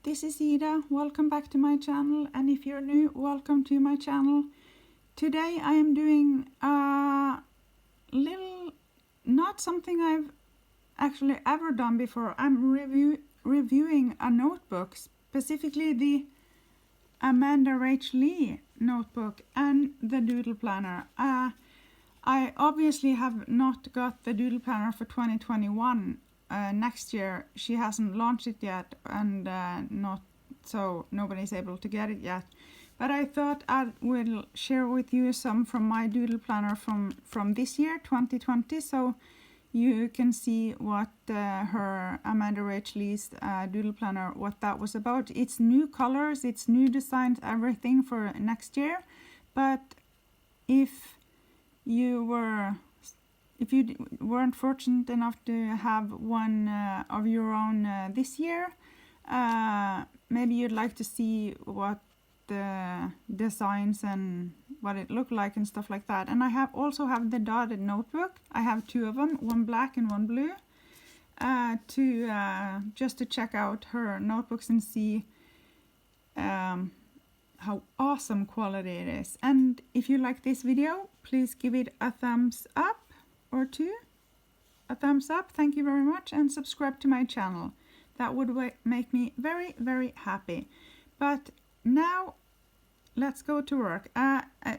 this is Ida. Welcome back to my channel, and if you're new, welcome to my channel. Today I am doing a little, not something I've actually ever done before. I'm reviewing a notebook, specifically the Rach notebook and the Doodle Planner. I obviously have not got the Doodle Planner for 2021. Next year she hasn't launched it yet, and not so nobody's able to get it yet. But I thought I will share with you some from my Doodle Planner from this year, 2020, so you can see what her Rach Lee's Doodle Planner, what that was about. It's new colors, it's new designs, everything for next year. But if you weren't fortunate enough to have one of your own this year, maybe you'd like to see what the designs and what it looked like and stuff like that. And I also have the dotted notebook. I have two of them, one black and one blue, just to check out her notebooks and see how awesome quality it is. And if you like this video, please give it a thumbs up or two. A thumbs up, thank you very much, and subscribe to my channel. That would make me very, very happy. But now let's go to work.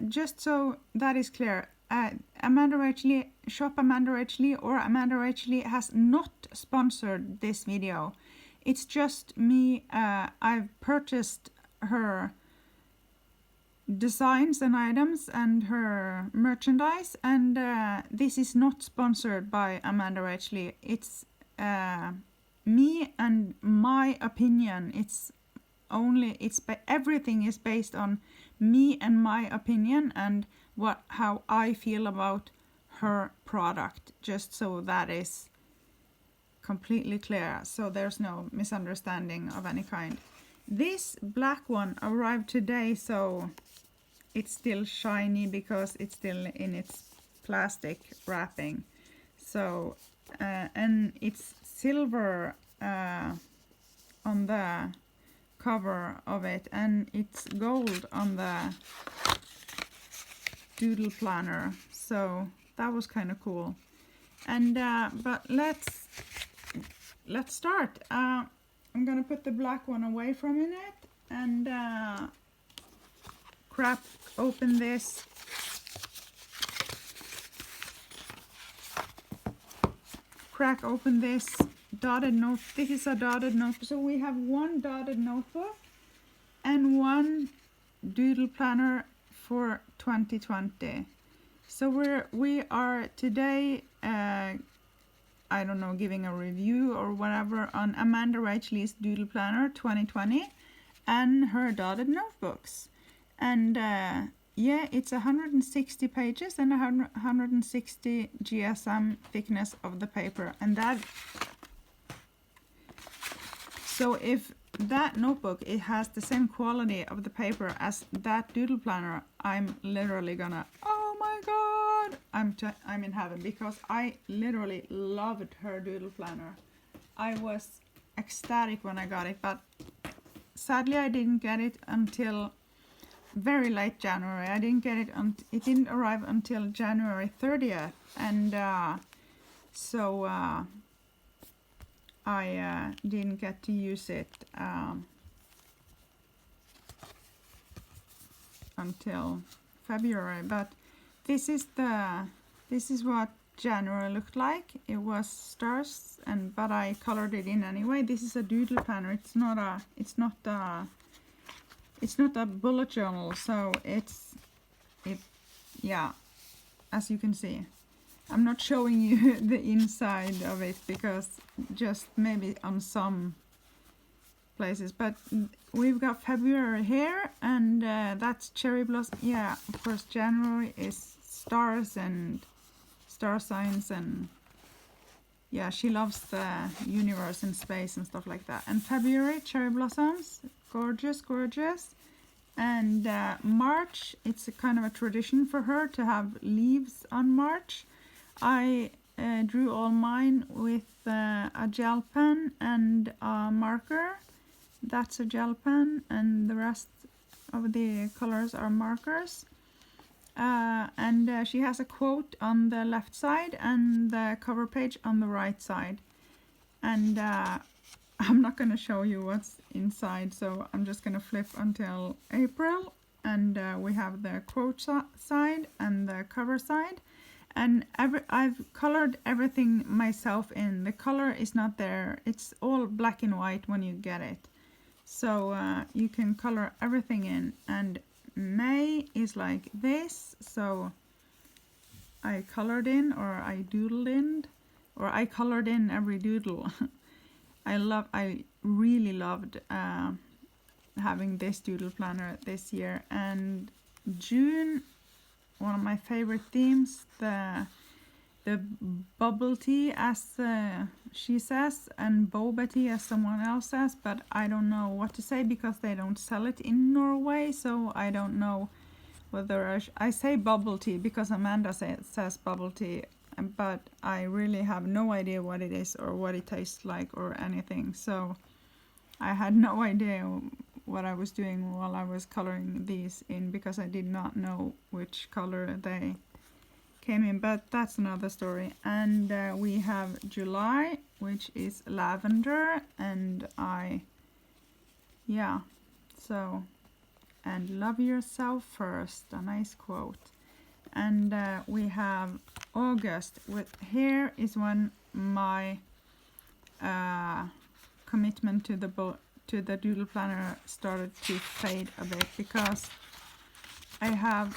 Just so that is clear, Rach Lee, shop Rach Lee or Rach Lee has not sponsored this video. It's just me. I've purchased her designs and items and her merchandise, and this is not sponsored by Rach Lee. It's me and my opinion. Everything is based on me and my opinion and how I feel about her product, just so that is completely clear, so there's no misunderstanding of any kind. This black one arrived today, so it's still shiny because it's still in its plastic wrapping. So and it's silver on the cover of it, and it's gold on the Doodle Planner, so that was kind of cool. And but let's start. I'm gonna put the black one away for a minute and crack open this dotted note. This is a dotted notebook. So we have one dotted notebook and one Doodle Planner for 2020. So we are today I don't know, giving a review or whatever on Rach Lee's Doodle Planner 2020 and her dotted notebooks. And yeah, it's 160 pages and 160 GSM thickness of the paper. And that, so if that notebook, it has the same quality of the paper as that Doodle Planner, I'm literally gonna, oh my god, I'm in heaven, because I literally loved her Doodle Planner. I was ecstatic when I got it, but sadly I didn't get it until very late January. I didn't get it it didn't arrive until January 30th, and so I didn't get to use it until February. But this is what January looked like. It was stars, but I colored it in anyway. This is a Doodle Planner. It's not a bullet journal, so yeah, as you can see. I'm not showing you the inside of it because just maybe on some places, but we've got February here, and that's cherry blossom. Yeah, of course January is stars and star signs, and yeah, she loves the universe and space and stuff like that. And February, cherry blossoms, gorgeous, gorgeous. And March, it's a kind of a tradition for her to have leaves on March. I drew all mine with a gel pen and a marker, That's a gel pen, and the rest of the colors are markers. And she has a quote on the left side and the cover page on the right side. And I'm not going to show you what's inside, so I'm just going to flip until April. And we have the quote side and the cover side. And I've colored everything myself in. The color is not there. It's all black and white when you get it. So you can color everything in. And May is like this. So I colored in, or I doodled in, or I colored in every doodle. I really loved having this doodle planner this year. And June, one of my favorite themes, the bubble tea, as she says, and boba tea as someone else says, but I don't know what to say because they don't sell it in Norway, so I don't know whether I say bubble tea because Amanda says bubble tea, but I really have no idea what it is or what it tastes like or anything, so I had no idea what I was doing while I was coloring these in because I did not know which color they came in, but that's another story. And we have July, which is lavender, and and love yourself first, a nice quote. And we have August, here is when my commitment to the doodle planner started to fade a bit, because I have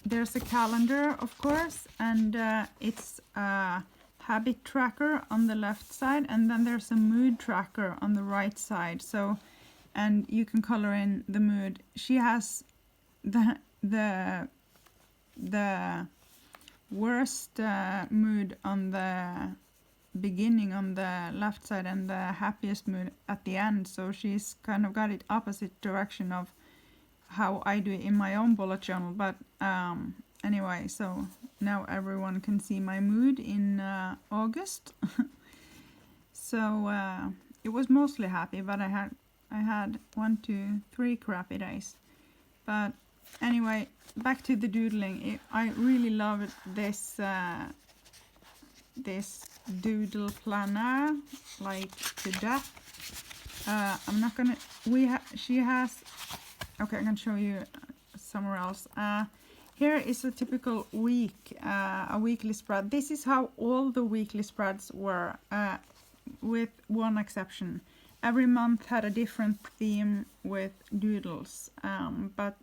there's a calendar, of course, and it's a habit tracker on the left side, and then there's a mood tracker on the right side. So, and you can color in the mood. She has the worst mood on the beginning on the left side and the happiest mood at the end, so she's kind of got it opposite direction of how I do it in my own bullet journal. But anyway, so now everyone can see my mood in August. So it was mostly happy, but I had 1, 2, 3 crappy days. But anyway, back to the doodling. I really loved this this doodle planner, like, to death. I'm not gonna. She has. Okay, I can show you somewhere else. Here is a typical week, a weekly spread. This is how all the weekly spreads were, with one exception. Every month had a different theme with doodles, but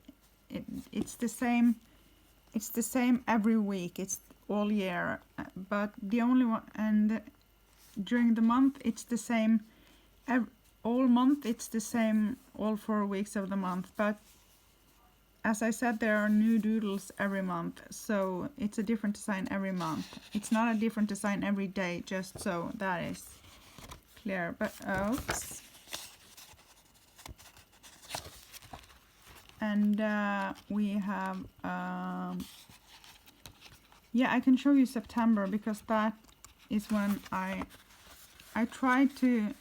it's the same. It's the same every week. It's all year, but the only one, and during the month it's the same. All month it's the same, all 4 weeks of the month, but as I said, there are new doodles every month, so it's a different design every month. It's not a different design every day, just so that is clear. But oops. And we have yeah, I can show you September, because that is when I tried to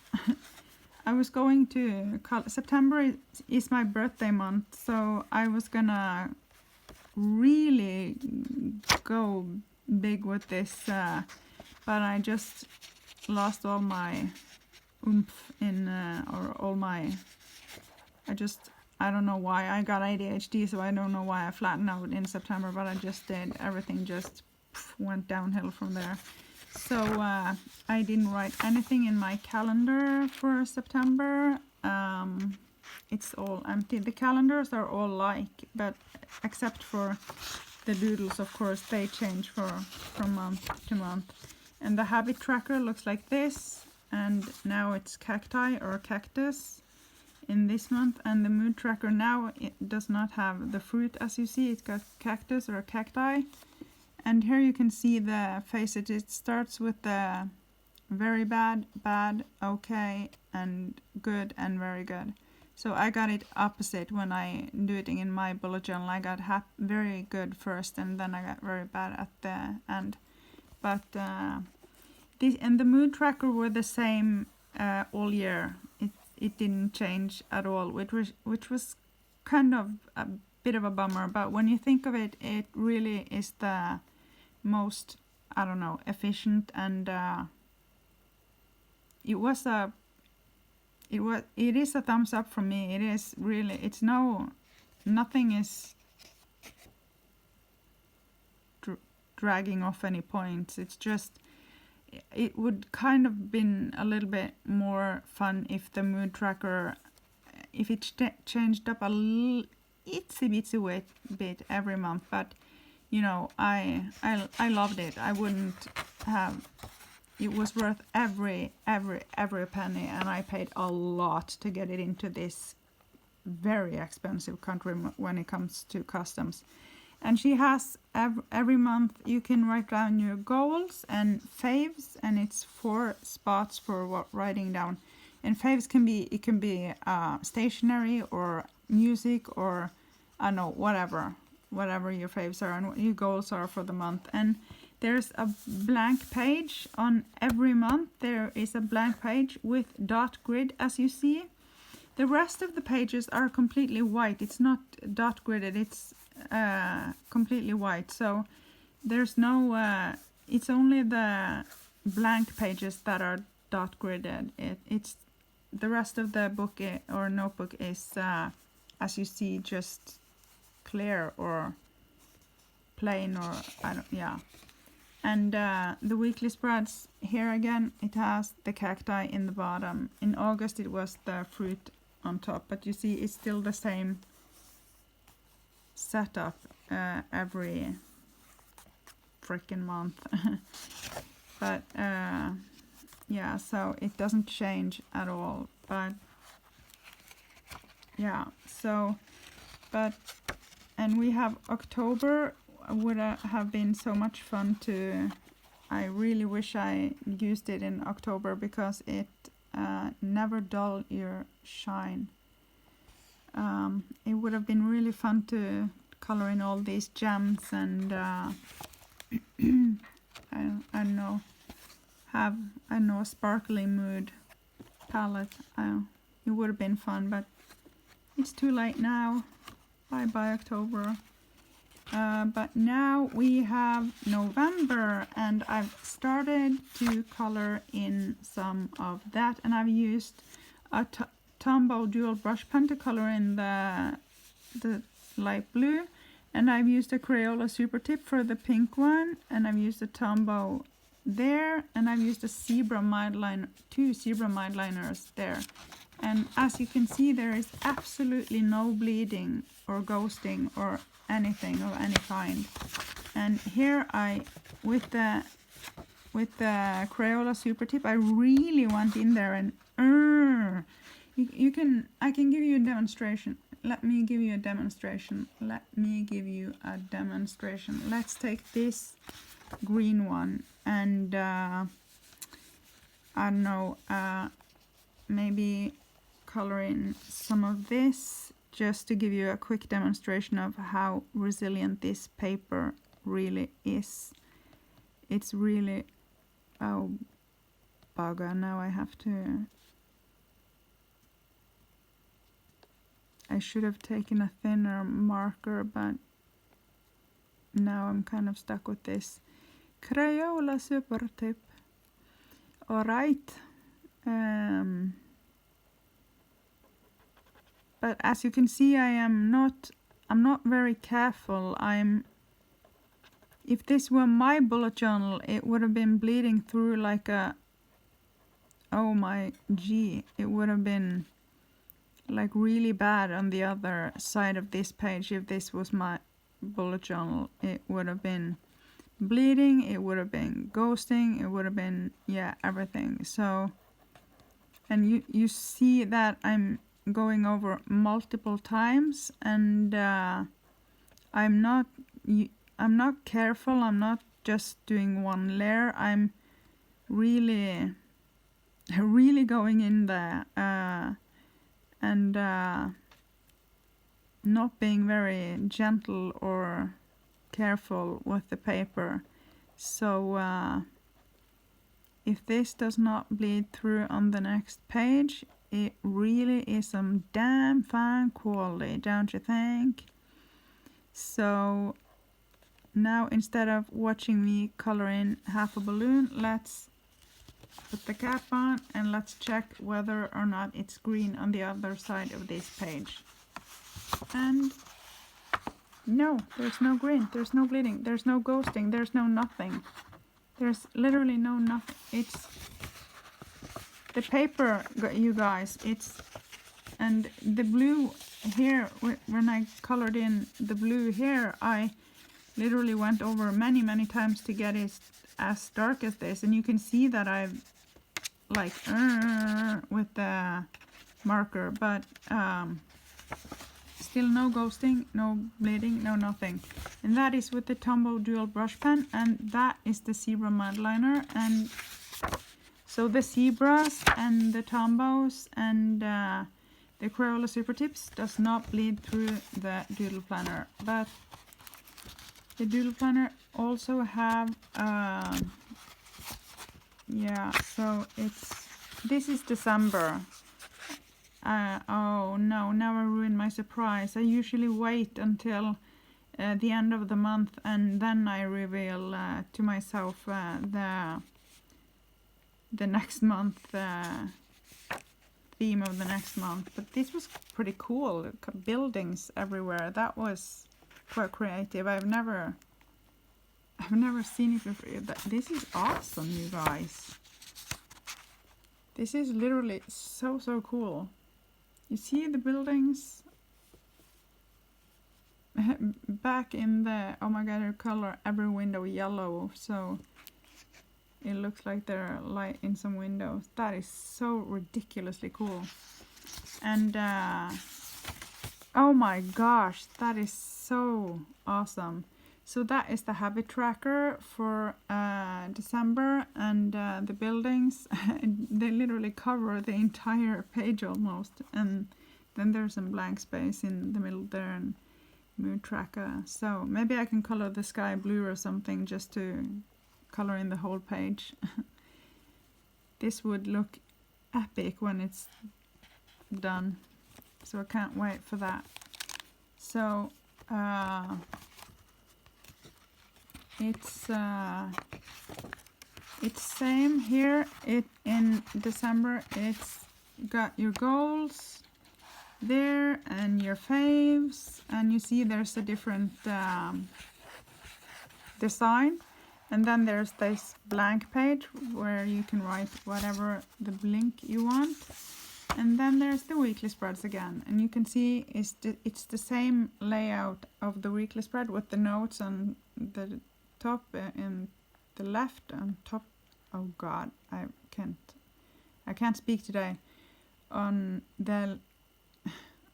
I was going to September is my birthday month, so I was gonna really go big with this, but I just lost all my oomph in, or all my, I don't know why. I got ADHD, so I don't know why I flattened out in September, but I just did. Everything just went downhill from there. So I didn't write anything in my calendar for September. It's all empty. The calendars are all like, but except for the doodles, of course, they change from month to month. And the habit tracker looks like this, and now it's cacti or cactus in this month. And the mood tracker now, it does not have the fruit, as you see. It's got cactus or cacti. And here you can see the faces. It starts with the very bad, bad, okay, and good, and very good. So I got it opposite when I do it in my bullet journal. I got very good first, and then I got very bad at the end. But this and the mood tracker were the same all year. it didn't change at all, which was kind of a bit of a bummer. But when you think of it, it really is the most, I don't know, efficient, and it is a thumbs up from me. It is really, it's nothing is dragging off any points. It's just, it would kind of been a little bit more fun if the mood tracker, if it changed up a itsy bit every month. But you know, I loved it. I wouldn't have, it was worth every penny, and I paid a lot to get it into this very expensive country when it comes to customs. And she has every month you can write down your goals and faves, and it's 4 spots for writing down. And faves can be stationery or music, or I don't know, whatever your faves are and what your goals are for the month. And there's a blank page on every month. There is a blank page with dot grid, as you see. The rest of the pages are completely white. It's not dot gridded, it's completely white. So there's no, it's only the blank pages that are dot gridded. It's the rest of the book or notebook is, as you see, just clear or plain, or I don't, yeah. And the weekly spreads, here again it has the cacti in the bottom. In August it was the fruit on top, but you see it's still the same setup every freaking month. But yeah, so it doesn't change at all. But yeah, so, but, and we have October. Would have been so much fun to, I really wish I used it in October, because it never dull your shine. It would have been really fun to color in all these gems and I don't know, have, I don't know, a sparkly mood palette. It would have been fun, but it's too late now. Bye bye October. But now we have November, and I've started to color in some of that, and I've used a Tombow dual brush pen to color in the light blue, and I've used a Crayola Super Tip for the pink one, and I've used a Tombow there, and I've used a zebra mild line, 2 zebra mild liners there. And as you can see, there is absolutely no bleeding or ghosting or anything of any kind. And here with the Crayola Super Tip, I really went in there and I can give you a demonstration. Let me give you a demonstration. Let's take this green one, and I don't know, maybe color in some of this, just to give you a quick demonstration of how resilient this paper really is. It's really, oh bugger, now I should have taken a thinner marker, but now I'm kind of stuck with this Crayola Super Tip. Alright. But as you can see, I'm not very careful. If this were my bullet journal, it would have been bleeding through like a, oh my gee, it would have been like really bad on the other side of this page. If this was my bullet journal, it would have been bleeding, it would have been ghosting, it would have been, yeah, everything. So, and you see that I'm going over multiple times, and I'm not careful. I'm not just doing one layer. I'm really going in there and not being very gentle or careful with the paper. So if this does not bleed through on the next page, it really is some damn fine quality, don't you think? So now instead of watching me color in half a balloon, let's put the cap on and let's check whether or not it's green on the other side of this page. And no, there's no green, there's no bleeding, there's no ghosting, there's no nothing. There's literally no nothing. It's the paper, you guys, it's, and the blue here, when I colored in the blue here, I literally went over many times to get it as dark as this, and you can see that I've like with the marker, but still no ghosting, no bleeding, no nothing. And that is with the Tombow dual brush pen, and that is the zebra mud liner. And so the zebras and the Tombows and the Crayola Super Tips does not bleed through the Doodle Planner, but the Doodle Planner also have yeah, so this is December. Oh no, now I ruined my surprise. I usually wait until the end of the month and then I reveal to myself the next month theme of the next month. But this was pretty cool. Buildings everywhere. That was quite creative. I've never seen it before. This is awesome, you guys. This is literally so cool. You see the buildings back in the, oh my god, they color every window yellow, so it looks like there are light in some windows. That is so ridiculously cool. And oh my gosh, that is so awesome. So that is the habit tracker for December, and the buildings, they literally cover the entire page almost, and then there's some blank space in the middle there and mood tracker. So maybe I can color the sky blue or something just to color in the whole page. This would look epic when it's done, so I can't wait for that. So it's same here. In December it's got your goals there and your faves, and you see there's a different design, and then there's this blank page where you can write whatever the blink you want, and then there's the weekly spreads again, and you can see it's the same layout of the weekly spread with the notes on the top and the left and top. Oh god, I can't speak today. On the,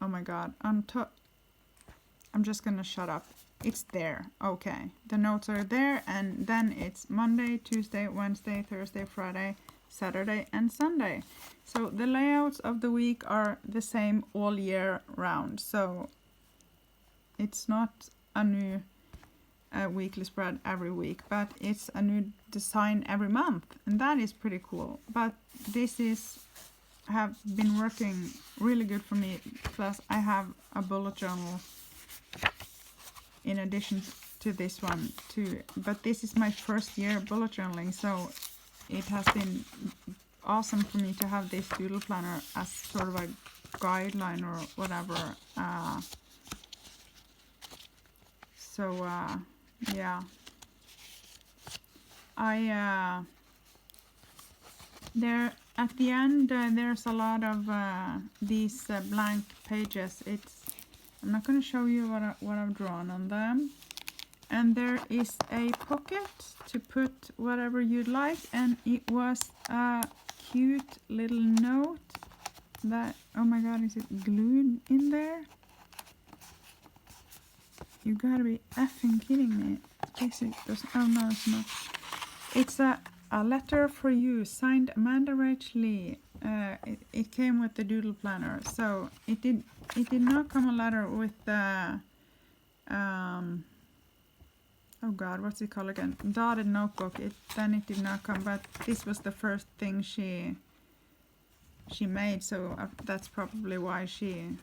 oh my god, on top, I'm just gonna shut up. It's there. Okay, the notes are there, and then it's Monday, Tuesday, Wednesday, Thursday, Friday, Saturday and Sunday. So the layouts of the week are the same all year round, so it's not a new weekly spread every week, but it's a new design every month, and that is pretty cool. But this have been working really good for me, plus I have a bullet journal in addition to this one too. But this is my first year bullet journaling, so it has been awesome for me to have this doodle planner as sort of a guideline or whatever. Yeah, I there at the end there's a lot of these blank pages. I'm not going to show you what I've drawn on them, and there is a pocket to put whatever you'd like, and it was a cute little note that, oh my god, is it glued in there? You gotta be effing kidding me. Oh no, it's not. It's a letter for you, signed Amanda Rach Lee. It came with the Doodle Planner, so it did not come a letter with the oh god, what's it called again? Dotted notebook. Then it did not come, but this was the first thing she she made, so that's probably why she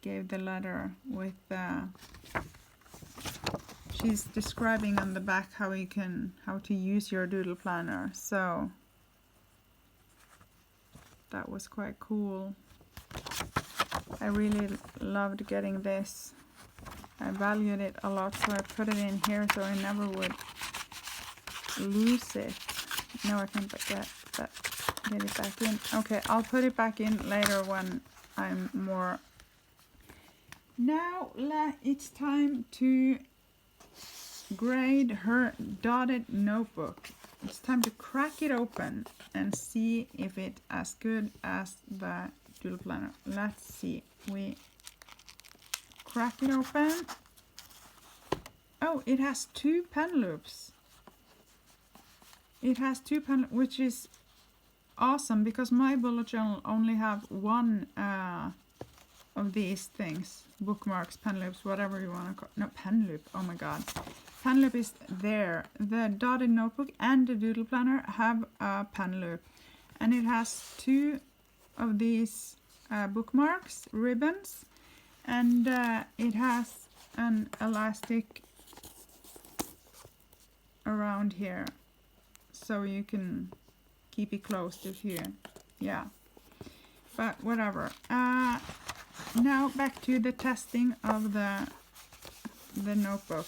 gave the letter with she's describing on the back how to use your doodle planner, so that was quite cool. I really loved getting this. I valued it a lot, so I put it in here so I never would lose it. No, I can't get it back in. Okay, I'll put it back in later when I'm more. Now it's time to grade her dotted notebook. It's time to crack it open and see if it's as good as the doodle planner. Let's see. We crack it open. Oh, it has 2 pen loops. It has 2 pen, which is awesome because my bullet journal only have 1 of these things. Bookmarks, pen loops, whatever you want to call. No, pen loop. Oh my god. Pen loop is there. The dotted notebook and the doodle planner have a pen loop. And it has 2 of these bookmarks, ribbons. And it has an elastic around here. So you can keep it closed if you, yeah. But whatever. Now back to the testing of the notebook.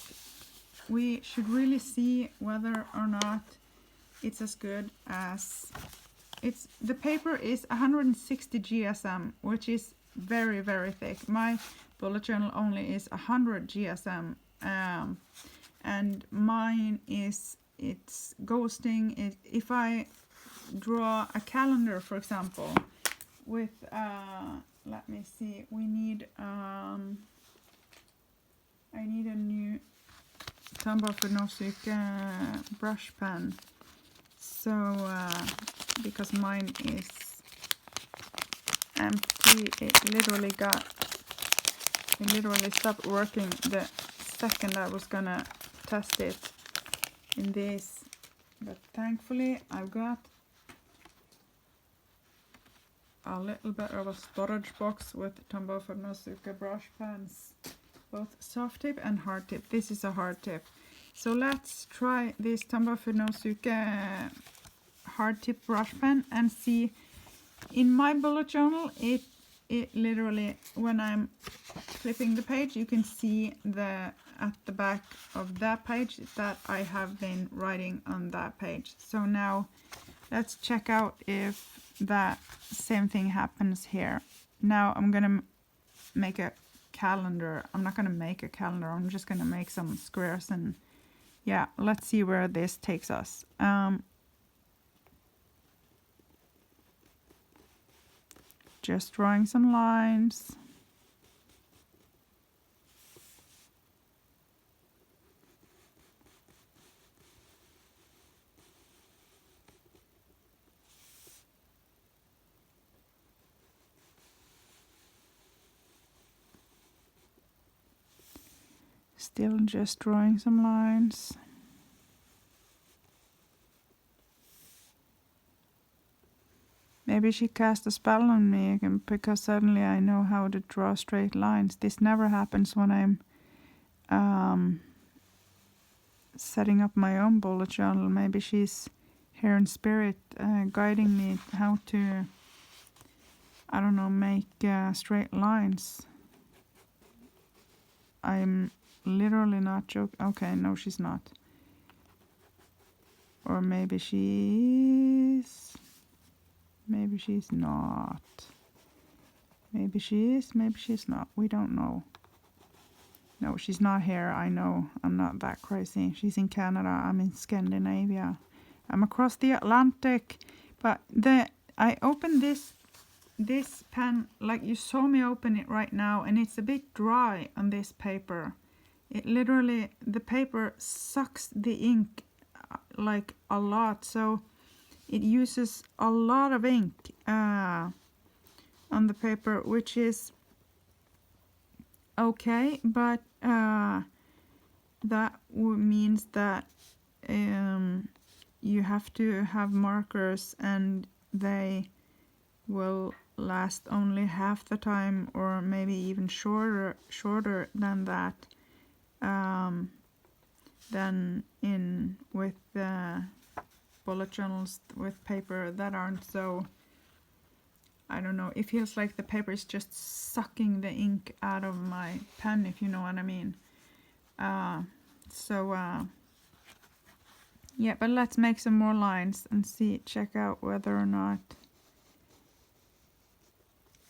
We should really see whether or not it's as good as it's. The paper is 160 GSM, which is very, very thick. My bullet journal only is 100 GSM, and mine is, it's ghosting it. If I draw a calendar, for example, with let me see, we need I need a new Tombow för Nosika brush pen, so because mine is empty. It literally stopped working the second I was gonna test it in this, but thankfully I've got a little bit of a storage box with Tombow för Nosika brush pens, both soft tip and hard tip. This is a hard tip, so let's try this Tombow för Nosika hard tip brush pen and see. In my bullet journal, it literally, when I'm flipping the page, you can see at the back of that page that I have been writing on that page. So now let's check out if that same thing happens here. Now I'm gonna make a calendar. I'm not gonna make a calendar, I'm just gonna make some squares, and yeah, let's see where this takes us. Just drawing some lines. Still just drawing some lines. Maybe she cast a spell on me again, because suddenly I know how to draw straight lines. This never happens when I'm setting up my own bullet journal. Maybe she's here in spirit guiding me how to, I don't know, make straight lines. I'm literally not joking. Okay, no, she's not. Or maybe she's... Maybe she's not. Maybe she is, maybe she's not. We don't know. No, she's not here. I know. I'm not that crazy. She's in Canada. I'm in Scandinavia. I'm across the Atlantic. But I opened this pen, like you saw me open it right now, and it's a bit dry on this paper. It literally, the paper sucks the ink like a lot. So it uses a lot of ink on the paper, which is okay, but that means that you have to have markers and they will last only half the time, or maybe even shorter than that, than in with bullet journals with paper that aren't so, I don't know, it feels like the paper is just sucking the ink out of my pen, if you know what I mean. Yeah, but let's make some more lines and check out whether or not.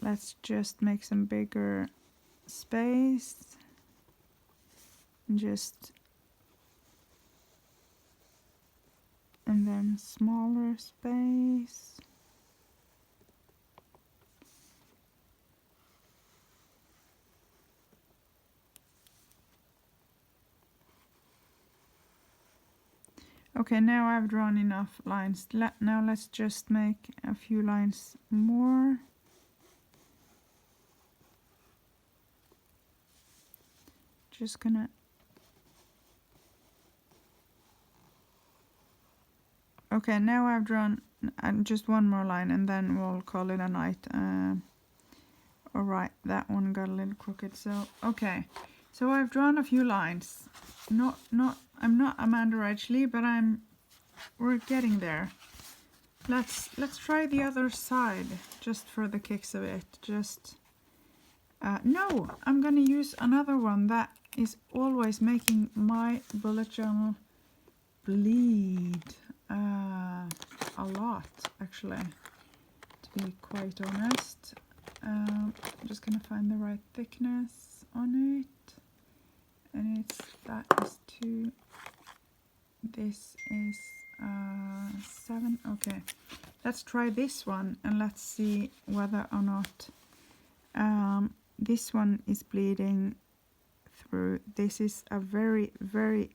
Let's just make some bigger space. And then smaller space. Okay, now I've drawn enough lines. Now let's just make a few lines more. Just gonna. Okay, now I've drawn just one more line and then we'll call it a night. Alright, that one got a little crooked. So, okay. So I've drawn a few lines. I'm not Amanda Rach Lee, but we're getting there. Let's try the other side just for the kicks of it. No, I'm gonna use another one that is always making my bullet journal bleed a lot, actually, to be quite honest. I'm just gonna find the right thickness on it, and that is 2. This is 7. Okay, let's try this one and let's see whether or not this one is bleeding through. This is a very, very,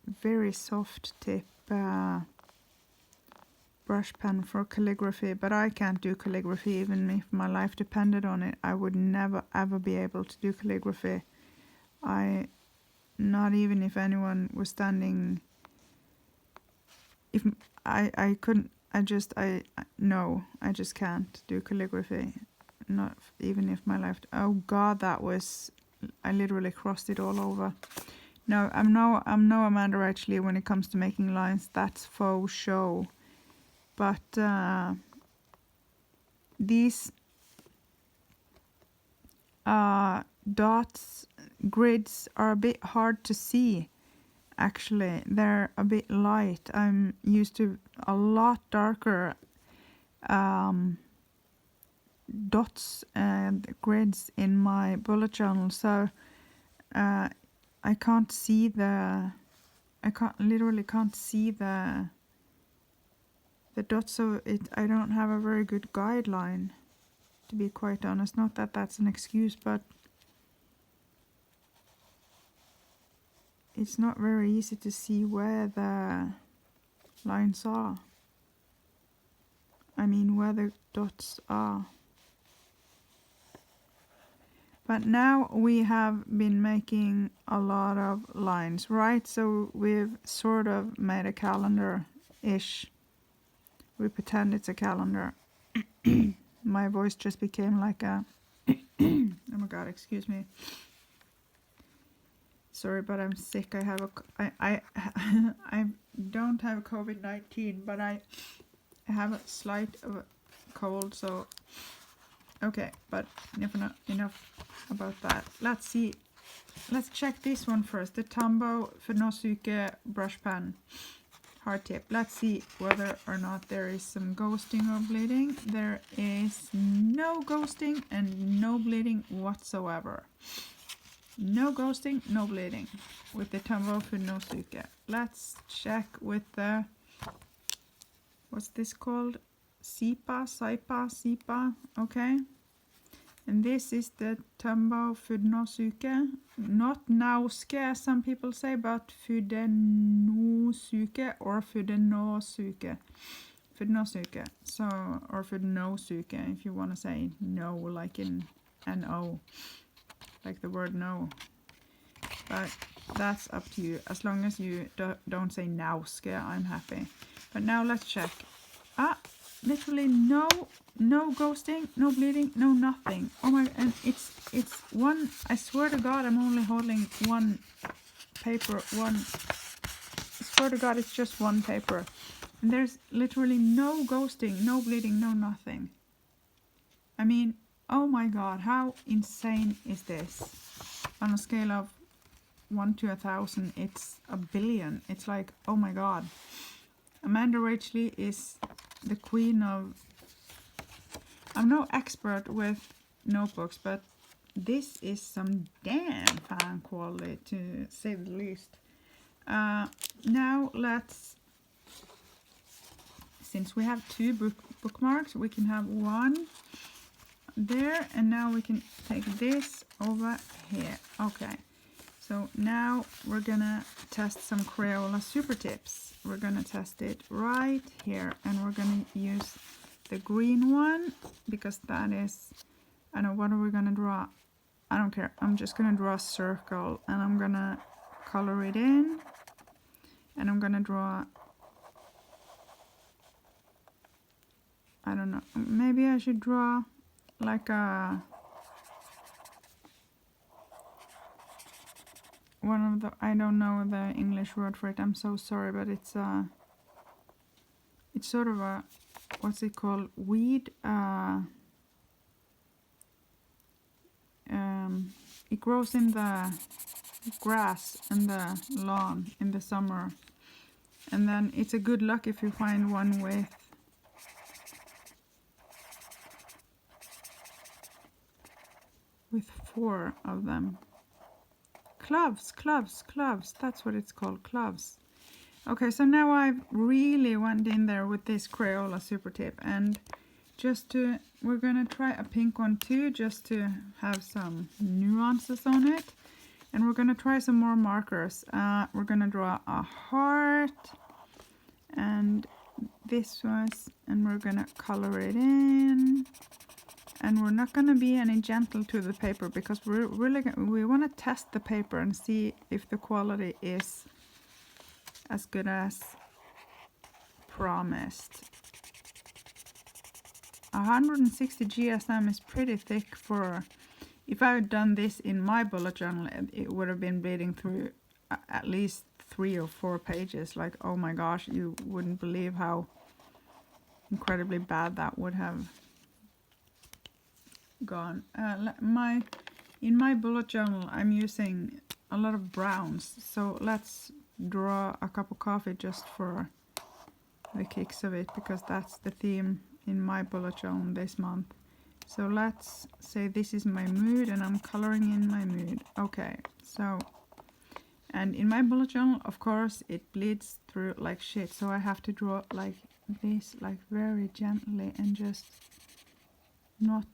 very soft tip brush pen for calligraphy, but I can't do calligraphy. Even if my life depended on it, I would never ever be able to do calligraphy. Not even if anyone was standing. If I couldn't, no, I just can't do calligraphy. Not even if my life. Oh God, I literally crossed it all over. No, I'm no Amanda Rach Lee when it comes to making lines. That's faux show. But these dots, grids are a bit hard to see. Actually, they're a bit light. I'm used to a lot darker dots and grids in my bullet journal, so I can't see literally can't see the dots, so I don't have a very good guideline, to be quite honest. Not that that's an excuse, but it's not very easy to see where the lines are. I mean, where the dots are. But now we have been making a lot of lines, right? So we've sort of made a calendar-ish. We pretend it's a calendar. My voice just became like a... Oh my God, excuse me. Sorry, but I'm sick. I have I don't have COVID-19, but I have a slight of a cold, so okay, but enough about that. Let's see. Let's check this one first. The Tombow Funosuke brush pen. Hard tip. Let's see whether or not there is some ghosting or bleeding. There is no ghosting and no bleeding whatsoever. No ghosting, no bleeding with the Tombow Funosuke. Let's check with the, what's this called? Sipa, okay. And this is the Tombow Funosuke, not Nausuke as some people say, but Fudenosuke or Fudenosuke. Fudenosuke, so, or Fudenosuke if you want to say no, like in N-O, like the word no. But that's up to you. As long as you don't say Nausuke, I'm happy. But now let's check. literally no ghosting, no bleeding, no nothing. Oh my, and it's one, I swear to God, I'm only holding one paper, I swear to God, it's just one paper. And there's literally no ghosting, no bleeding, no nothing. I mean, oh my God, how insane is this? On a scale of 1 to 1,000, it's a billion. It's like, oh my God. Amanda Rach is the queen of... I'm no expert with notebooks, but this is some damn fine quality, to say the least. Now let's... Since we have two bookmarks, we can have one there, and now we can take this over here. Okay, so now we're gonna test some Crayola Super Tips. We're gonna test it right here, and we're gonna use the green one because that is, I don't know, what are we gonna draw? I don't care. I'm just gonna draw a circle, and I'm gonna color it in, and I'm gonna draw, I don't know, maybe I should draw like a one of the, I don't know the English word for it, I'm so sorry, but it's sort of a, what's it called, weed, it grows in the grass and the lawn in the summer, and then it's a good luck if you find one with four of them. Cloves, that's what it's called, cloves. Okay, so now I've really went in there with this Crayola Super Tip, and we're gonna try a pink one too, just to have some nuances on it. And we're gonna try some more markers. We're gonna draw a heart, and this was, and we're gonna color it in. And we're not going to be any gentle to the paper because we want to test the paper and see if the quality is as good as promised. 160 GSM is pretty thick for, if I had done this in my bullet journal, it would have been bleeding through at least 3 or 4 pages. Like, oh my gosh, you wouldn't believe how incredibly bad that would have gone. In my bullet journal I'm using a lot of browns, so let's draw a cup of coffee just for the kicks of it, because that's the theme in my bullet journal this month. So let's say this is my mood, and I'm coloring in my mood. Okay, so, and in my bullet journal, of course, it bleeds through like shit, so I have to draw like this, like very gently, and just not,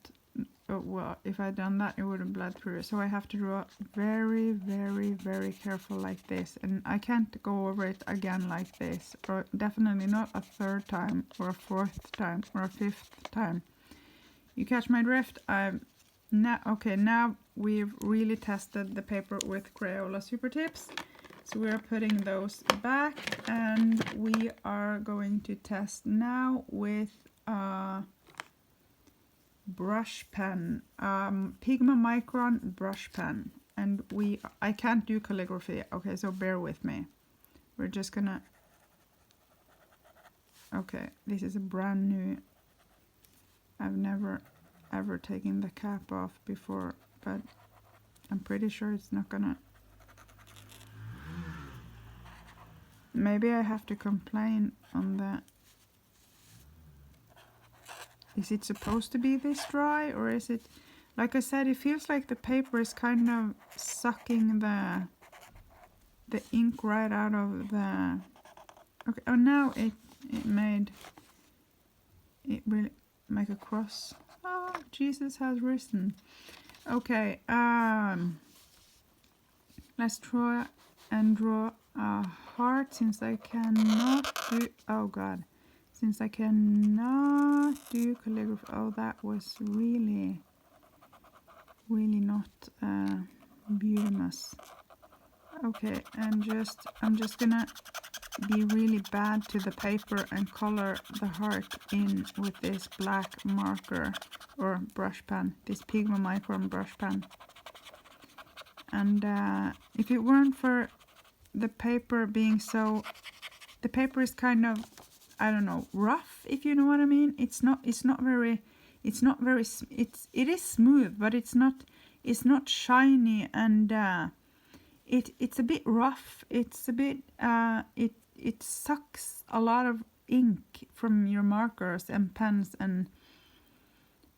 oh, well, if I'd done that, it would have bled through. So I have to draw very, very, very careful like this. And I can't go over it again like this. Or definitely not a 3rd time, or a 4th time, or a 5th time. You catch my drift? Now we've really tested the paper with Crayola Super Tips. So we're putting those back. And we are going to test now with... brush pen, Pigma Micron brush pen, and I can't do calligraphy, okay, so bear with me. We're just gonna, okay, this is a brand new, I've never ever taken the cap off before, but I'm pretty sure it's not gonna, maybe I have to complain on that. Is it supposed to be this dry, or is it, like I said, it feels like the paper is kind of sucking the ink right out of the, okay, oh, now it made, it really make a cross. Oh, Jesus has risen. Okay, let's try and draw a heart, since I cannot do, oh God. Since I cannot do calligraphy, oh, that was really, really not beautimous. Okay, and I'm just gonna be really bad to the paper and color the heart in with this black marker or brush pen, this Pigma Micron brush pen. And if it weren't for the paper being so, the paper is kind of, I don't know, rough, if you know what I mean. It is smooth, but it's not shiny, and it's a bit rough. It's a bit it sucks a lot of ink from your markers and pens and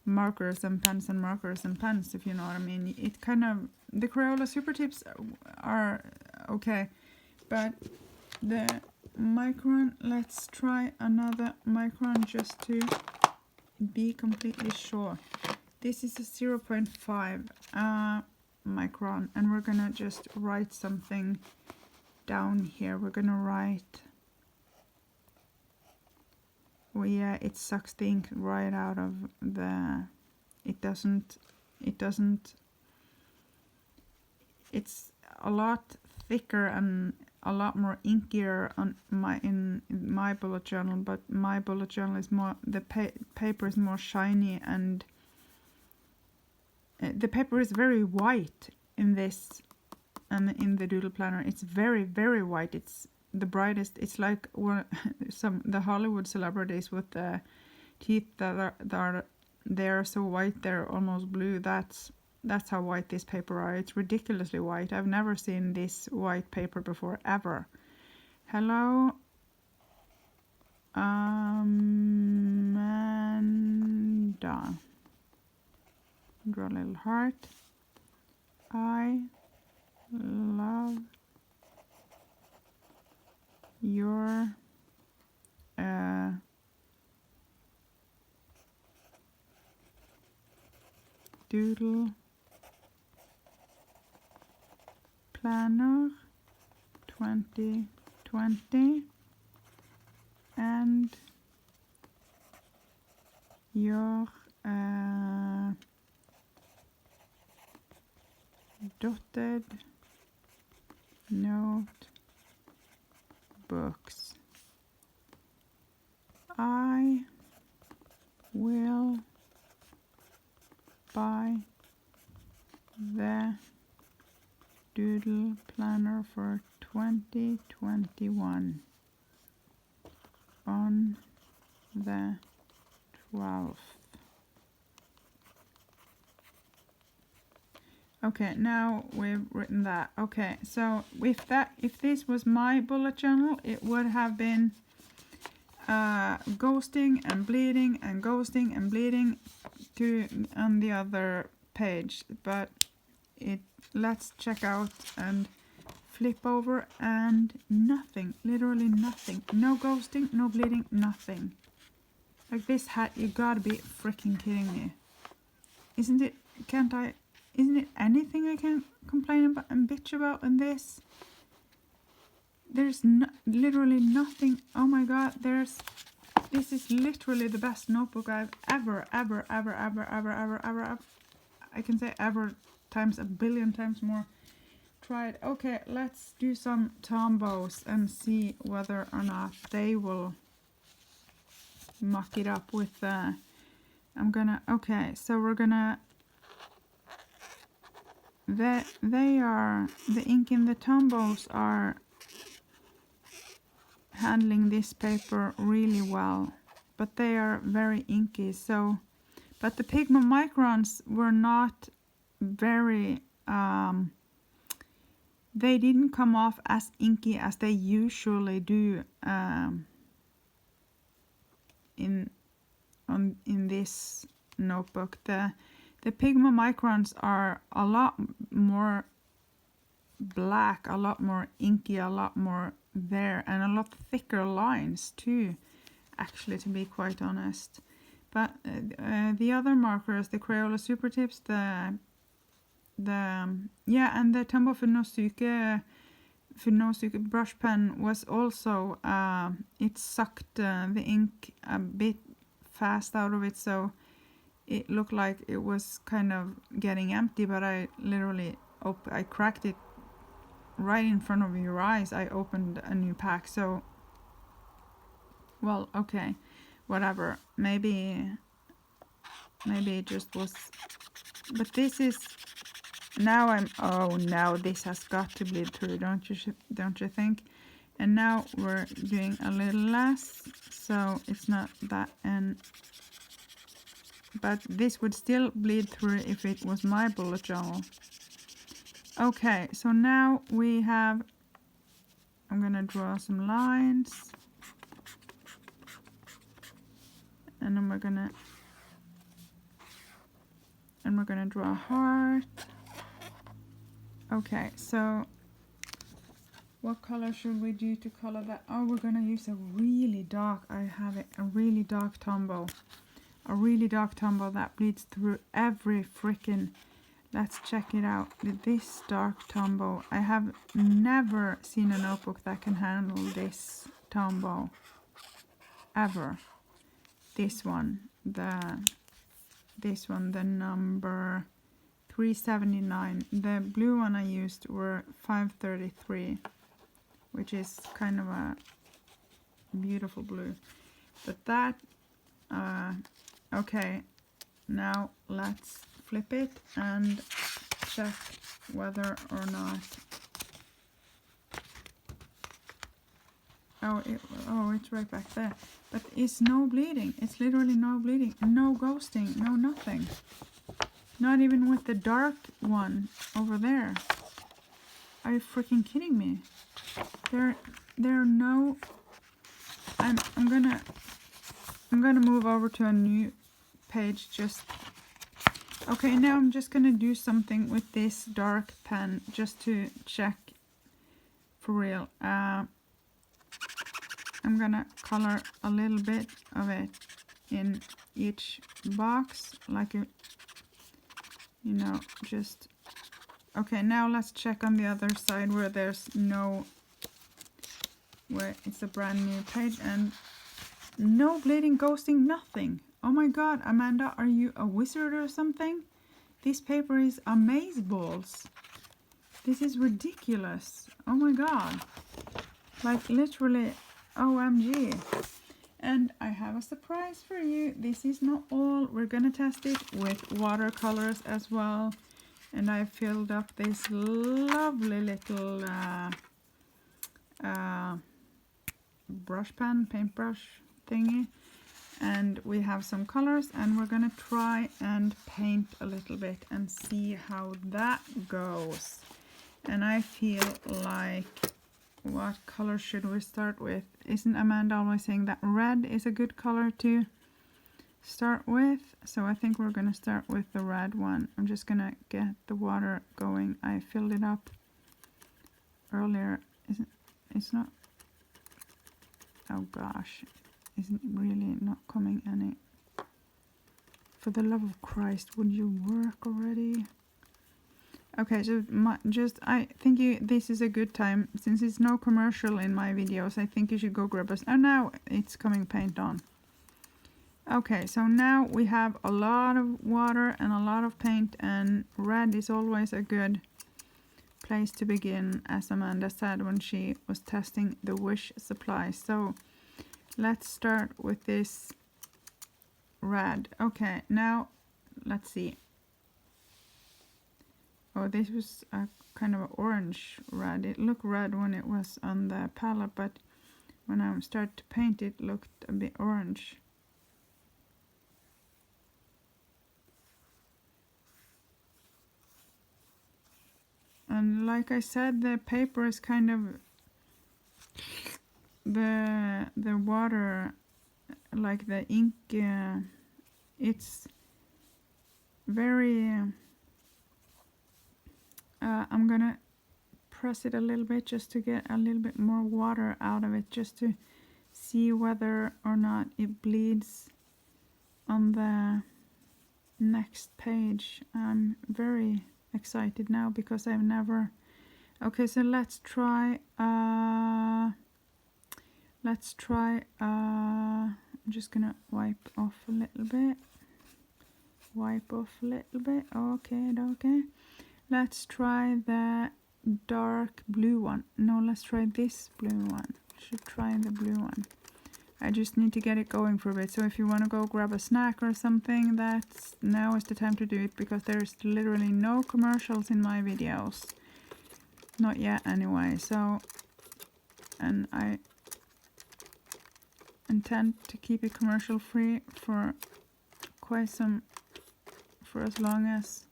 markers and pens and markers and pens, if you know what I mean. It kind of, the Crayola Super Tips are okay, but the Micron, let's try another Micron just to be completely sure. This is a 0.5 micron, and we're gonna just write something down here. We're gonna write, well, yeah, it sucks the ink right out of the, it's a lot thicker and a lot more inkier on in my bullet journal, but my bullet journal is more, the paper is more shiny, and the paper is very white in this, and in the Doodle Planner it's very, very white. It's the brightest. It's like the Hollywood celebrities with the teeth that are they're so white they're almost blue. That's how white this paper are. It's ridiculously white. I've never seen this white paper before, ever. Hello, Amanda. Draw a little heart. I love your Doodle Planner 2020 and your dotted notebooks. I will buy the Doodle Planner for 2021 on the 12th. Okay, now we've written that. Okay, so if this was my bullet journal, it would have been ghosting and bleeding and ghosting and bleeding on the other page. But let's check out and flip over, and nothing, literally nothing. No ghosting, no bleeding, nothing. Like this hat, you gotta be freaking kidding me. Isn't it anything I can complain about and bitch about in this? There's literally nothing. Oh my god, this is literally the best notebook I've ever, I can say ever times a billion times more tried. Okay, let's do some Tombos and see whether or not they will muck it up with okay, so we're gonna, the ink in the Tombos are handling this paper really well, but they are very inky. So, but the Pigma Microns were not very, they didn't come off as inky as they usually do in this notebook. The Pigma Microns are a lot more black, a lot more inky, a lot more there, and a lot thicker lines too, actually, to be quite honest. But the other markers, the Crayola Super Tips, and the Tombow for No Syke brush pen was also, it sucked the ink a bit fast out of it, so it looked like it was kind of getting empty, but I literally I cracked it right in front of your eyes I opened a new pack, so well, okay, whatever, maybe it just was, but this is, now oh, now this has got to bleed through, don't you think? And now we're doing a little less, so it's not that, but this would still bleed through if it was my bullet journal. Okay, so now we have, I'm gonna draw some lines, and then we're gonna draw a heart. Okay, so what color should we do to color that? Oh, we're gonna use a really dark, I have it, a really dark Tombow. A really dark Tombow that bleeds through every freaking, let's check it out. This dark Tombow, I have never seen a notebook that can handle this Tombow, ever. This one, the number 379. The blue one I used were 533, which is kind of a beautiful blue. But that, okay, now let's flip it and check whether or not, oh, it's right back there. But it's no bleeding. It's literally no bleeding. No ghosting. No nothing. Not even with the dark one over there. Are you freaking kidding me? There are no. I'm gonna move over to a new page. Just okay. Now I'm just gonna do something with this dark pen just to check for real. I'm gonna color a little bit of it in each box, like a, you know, just okay. Now let's check on the other side where there's no, where it's a brand new page and no bleeding, ghosting, nothing. Oh my god, Amanda, are you a wizard or something? This paper is amazeballs. This is ridiculous. Oh my god, like literally. OMG. And I have a surprise for you. This is not all. We're gonna test it with watercolors as well. And I filled up this lovely little brush pen, paintbrush thingy. And we have some colors and we're gonna try and paint a little bit and see how that goes. And I feel like, what color should we start with? Isn't Amanda always saying that red is a good color to start with? So I think we're gonna start with the red one. I'm just gonna get the water going. I filled it up earlier. It's not, oh gosh, isn't really not coming any. For the love of Christ, would you work already? Okay, so I think this is a good time, since it's no commercial in my videos, I think you should go grab us. Oh, now it's coming paint on. Okay, so now we have a lot of water and a lot of paint, and red is always a good place to begin, as Amanda said when she was testing the Wish supply. So let's start with this red. Okay, now let's see. Oh, this was a kind of an orange red. It looked red when it was on the palette, but when I started to paint it looked a bit orange. And like I said, the paper is kind of the water, like the ink, it's very I'm gonna press it a little bit just to get a little bit more water out of it, just to see whether or not it bleeds on the next page. I'm very excited now because I've never. Okay, so let's try I'm just gonna wipe off a little bit. Okay. Let's try the dark blue one. No, let's try this blue one. Should try the blue one. I just need to get it going for a bit. So if you want to go grab a snack or something, now is the time to do it, because there's literally no commercials in my videos. Not yet anyway. So, and I intend to keep it commercial free for for as long as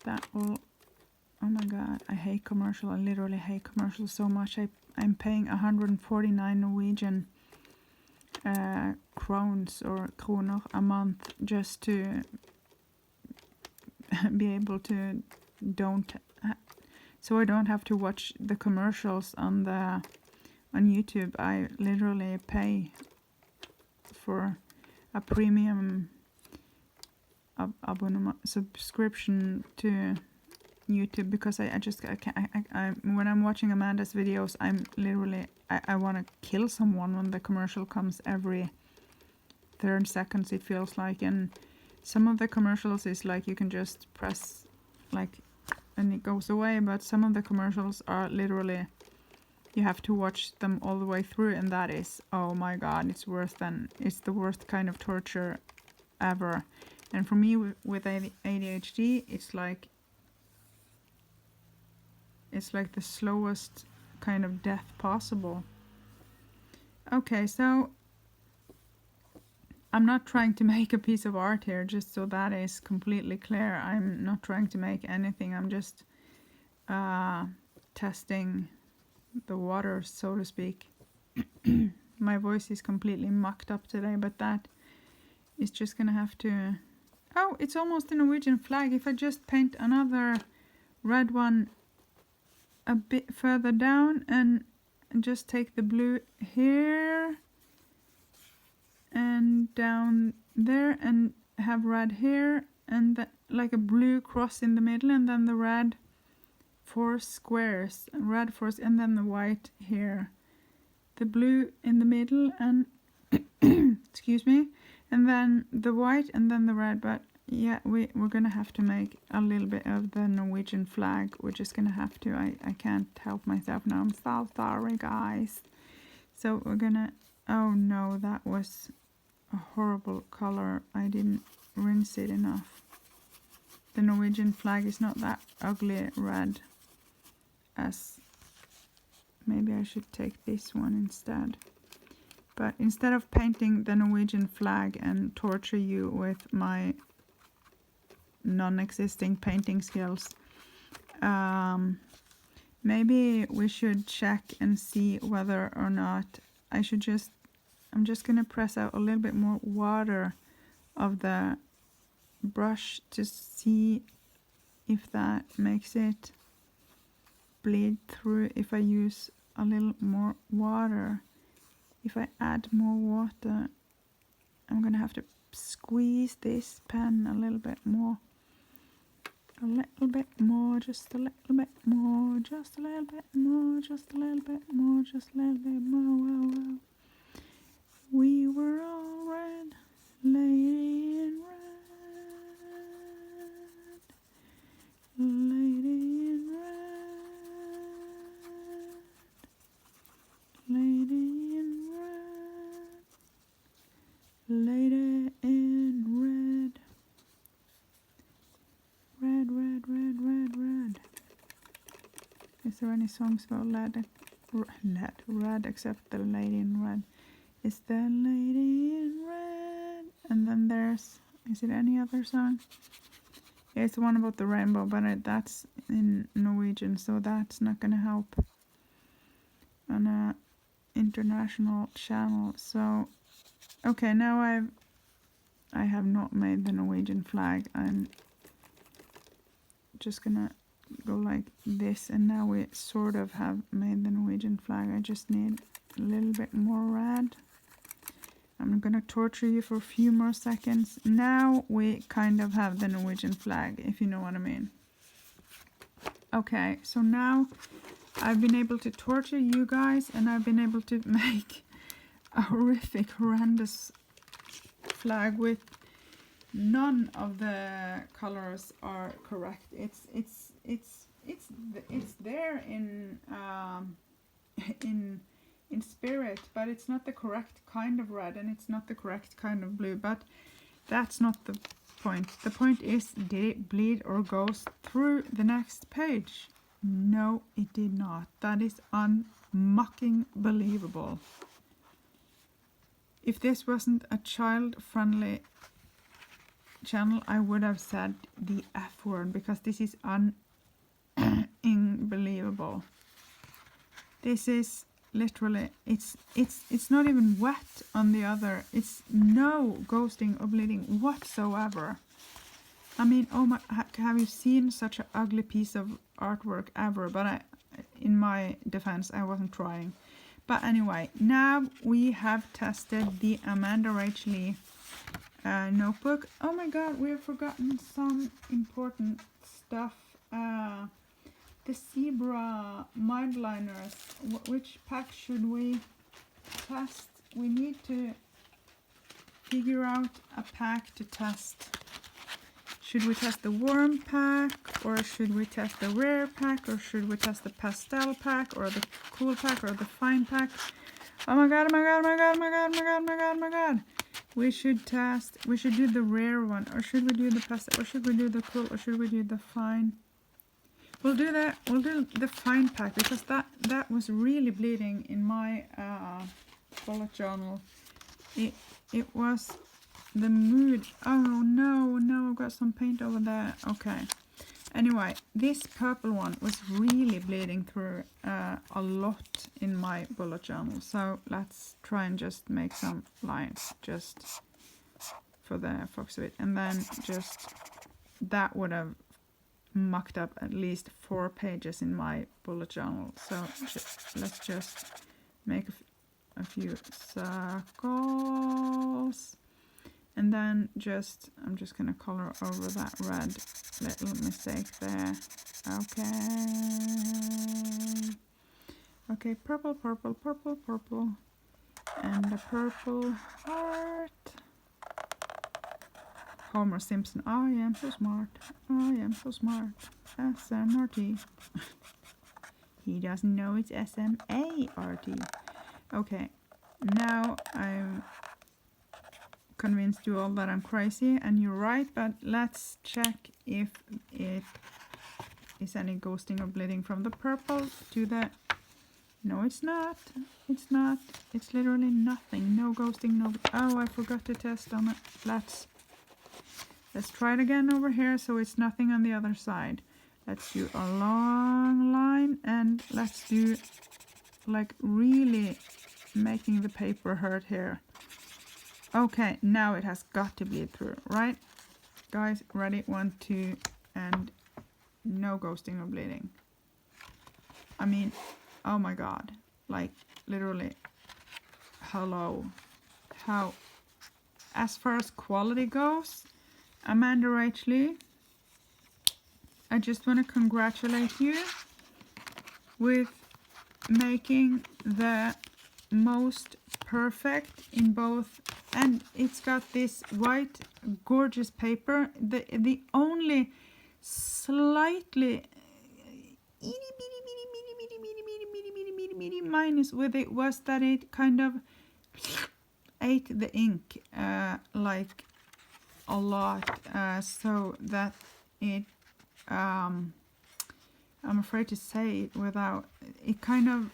that will. Oh my god, I hate commercial. I literally hate commercials so much. I'm paying 149 Norwegian crowns or kroner a month just to be able to so I don't have to watch the commercials on YouTube. I literally pay for a premium subscription to YouTube, because I can't. When I'm watching Amanda's videos, I'm literally I want to kill someone when the commercial comes every 30 seconds, it feels like. And some of the commercials is like you can just press like and it goes away, but some of the commercials are literally you have to watch them all the way through, and that is, oh my god, it's the worst kind of torture ever. And for me with ADHD, it's like the slowest kind of death possible. Okay, so I'm not trying to make a piece of art here, just so that is completely clear. I'm not trying to make anything. I'm just testing the water, so to speak. My voice is completely mucked up today, but that is just gonna have to... Oh, it's almost a Norwegian flag. If I just paint another red one a bit further down and just take the blue here and down there and have red here and like a blue cross in the middle, and then the red 4 squares, red 4, and then the white here, the blue in the middle, and excuse me, and then the white and then the red. But yeah, we're gonna have to make a little bit of the Norwegian flag. We're just gonna have to. I can't help myself now. I'm so sorry, guys. So we're gonna... Oh no, that was a horrible color. I didn't rinse it enough. The Norwegian flag is not that ugly red as... Maybe I should take this one instead. But instead of painting the Norwegian flag and torture you with my non-existing painting skills, maybe we should check and see whether or not I should just... I'm just gonna press out a little bit more water of the brush to see if that makes it bleed through. If I use a little more water, if I add more water, I'm gonna have to squeeze this pen a little bit more. A little bit more, just a little bit more, just a little bit more, just a little bit more, just a little bit more. Wow, wow. We were all red, lady in red, lady in red, lady in red, lady in red, red, red, red, red, red. Is there any songs about red except the lady in red? Is the lady in red? And then there's... Is it any other song? Yeah, it's the one about the rainbow, but that's in Norwegian, so that's not gonna help on a international channel. So, okay, now I have not made the Norwegian flag. I'm just gonna go like this, and now we sort of have made the Norwegian flag. I just need a little bit more red. I'm gonna torture you for a few more seconds. Now we kind of have the Norwegian flag, if you know what I mean. Okay, so now I've been able to torture you guys, and I've been able to make a horrific, horrendous flag with none of the colors are correct. It's it's there in in spirit, but it's not the correct kind of red and it's not the correct kind of blue. But that's not the point. The point is, did it bleed or goes through the next page? No, it did not. That is unmucking believable. If this wasn't a child-friendly channel, I would have said the F word, because this is unbelievable. This is literally, it's not even wet on the other. It's no ghosting or bleeding whatsoever. I mean, oh my, have you seen such an ugly piece of artwork ever? But in my defense, I wasn't trying. But anyway, now we have tested the Amanda Rach Lee notebook. Oh my god, we have forgotten some important stuff. The zebra mind liners. Which pack should we test? We need to figure out a pack to test. Should we test the warm pack, or should we test the rare pack, or should we test the pastel pack, or the cool pack, or the fine pack? Oh my god, oh my god, oh my god, oh my god, oh my god, oh my god, oh my god. We should do the rare one, or should we do the pastel, or should we do the cool, or should we do the fine? We'll do the fine pack, because that was really bleeding in my bullet journal. It was the mood. Oh no, I've got some paint over there. Okay. Anyway, this purple one was really bleeding through a lot in my bullet journal. So let's try and just make some lines just for the fox of it. And then just, that would have mucked up at least 4 pages in my bullet journal. So let's just make a few circles. And then I'm just gonna color over that red little mistake there. Okay, purple, purple, purple, purple. And the purple heart. Homer Simpson. Oh, I am so smart. Oh, I am so smart. SMRT. He doesn't know it's SMART. Okay, now I'm convinced you all that I'm crazy, and you're right, but let's check if it is any ghosting or bleeding from the purple to the... No, it's not. It's not. It's literally nothing. No ghosting, no... Oh, I forgot to test on it. Let's try it again over here, so it's nothing on the other side. Let's do a long line, and let's do like really making the paper hurt here. Okay, now it has got to bleed through, right? Guys, ready? 1, 2, and no ghosting or bleeding. I mean, oh my god. Like, literally, hello. How, as far as quality goes, Amanda Rach Lee, I just want to congratulate you with making the most perfect in both, and it's got this white gorgeous paper. The only slightly minus with it was that it kind of ate the ink like a lot, so that it I'm afraid to say it without it kind of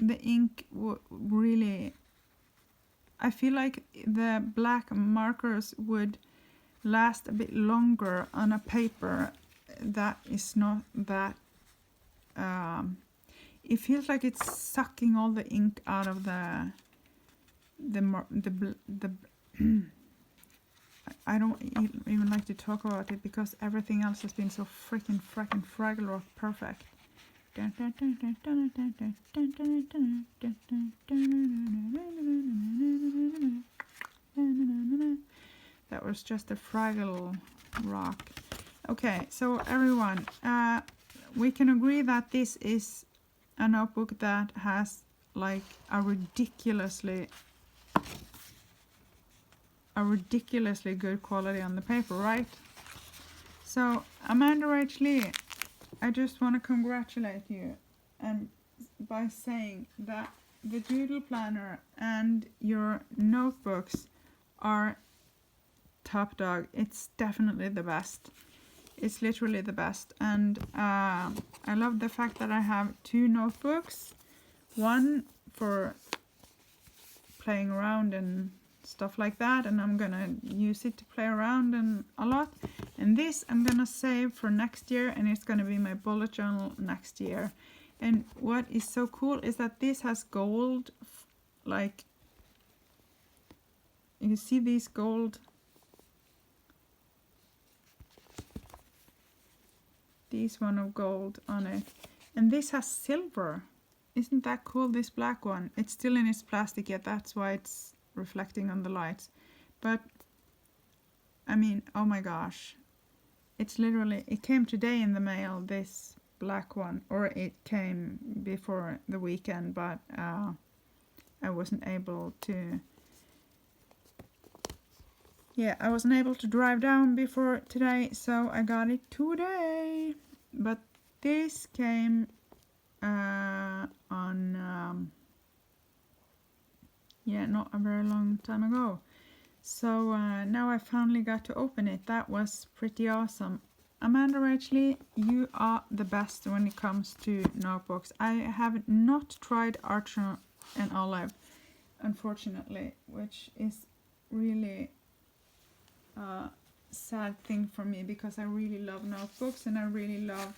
the ink really, I feel like the black markers would last a bit longer on a paper that is not that it feels like it's sucking all the ink out of the I don't even like to talk about it, because everything else has been so freaking Fraggle Rock perfect. That was just a Fraggle Rock. Okay, so everyone, we can agree that this is a notebook that has like a ridiculously good quality on the paper, right? So Amanda Rach Lee, I just want to congratulate you and by saying that the Doodle Planner and your notebooks are top dog. It's definitely the best. It's literally the best. And I love the fact that I have 2 notebooks. One for playing around and stuff like that, and I'm gonna use it to play around and a lot. And this I'm gonna save for next year, and it's gonna be my bullet journal next year. And what is so cool is that this has gold, like you see these gold, these one of gold on it, and this has silver. Isn't that cool? This black one, it's still in its plastic yet, that's why it's reflecting on the lights. But I mean, oh my gosh, it's literally, it came today in the mail, this black one, or it came before the weekend, but I wasn't able to, I wasn't able to drive down before today, so I got it today. But this came on not a very long time ago, so now I finally got to open it. That was pretty awesome. Amanda Rachel, you are the best when it comes to notebooks. I have not tried Archer and Olive, unfortunately, which is really a sad thing for me, because I really love notebooks and I really love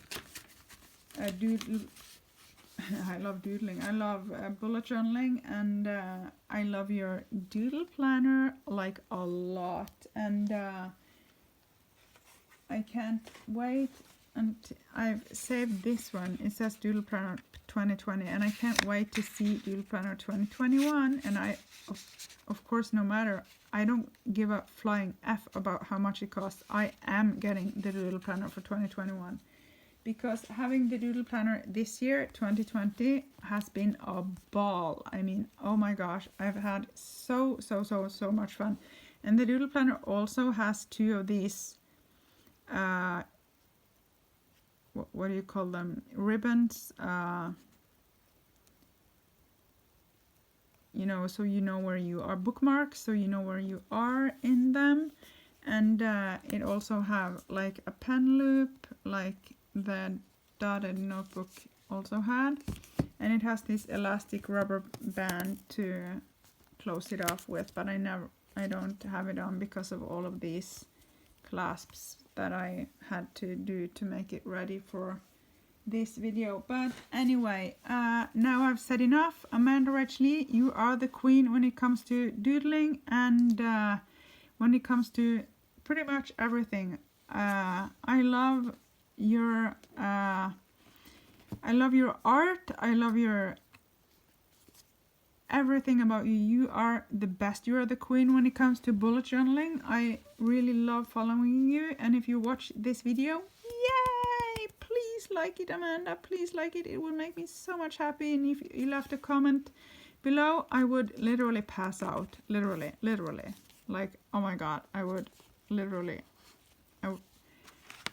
I love doodling. I love bullet journaling, and I love your Doodle Planner like a lot. And I can't wait. And I've saved this one. It says Doodle Planner 2020, and I can't wait to see Doodle Planner 2021. And I, of course, no matter, I don't give a flying F about how much it costs. I am getting the Doodle Planner for 2021. Because having the Doodle Planner this year, 2020, has been a ball. I mean, oh my gosh, I've had so much fun. And the Doodle Planner also has 2 of these, what do you call them? Ribbons, you know, so you know where you are, bookmarks, so you know where you are in them. And it also have like a pen loop, like the dotted notebook also had, and it has this elastic rubber band to close it off with, but I don't have it on because of all of these clasps that I had to do to make it ready for this video. But anyway, now I've said enough. Amanda Rachel, you are the queen when it comes to doodling, and when it comes to pretty much everything. I love your art. I love your everything about you. You are the best. You are the queen when it comes to bullet journaling. I really love following you, and if you watch this video, yay, please like it, Amanda, please like it. It would make me so much happy. And if you left a comment below, I would literally pass out, literally, like, oh my god, I would literally,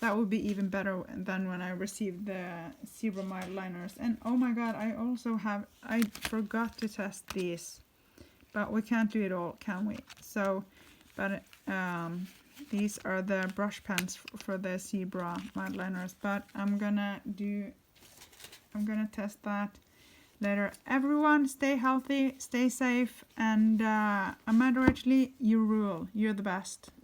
that would be even better than when I received the zebra mild liners. And oh my god, I also have, I forgot to test these, but we can't do it all, can we? So, but these are the brush pens for the zebra mild liners, but I'm gonna test that later. Everyone, stay healthy, stay safe, and Amanda Rachel, you rule. You're the best.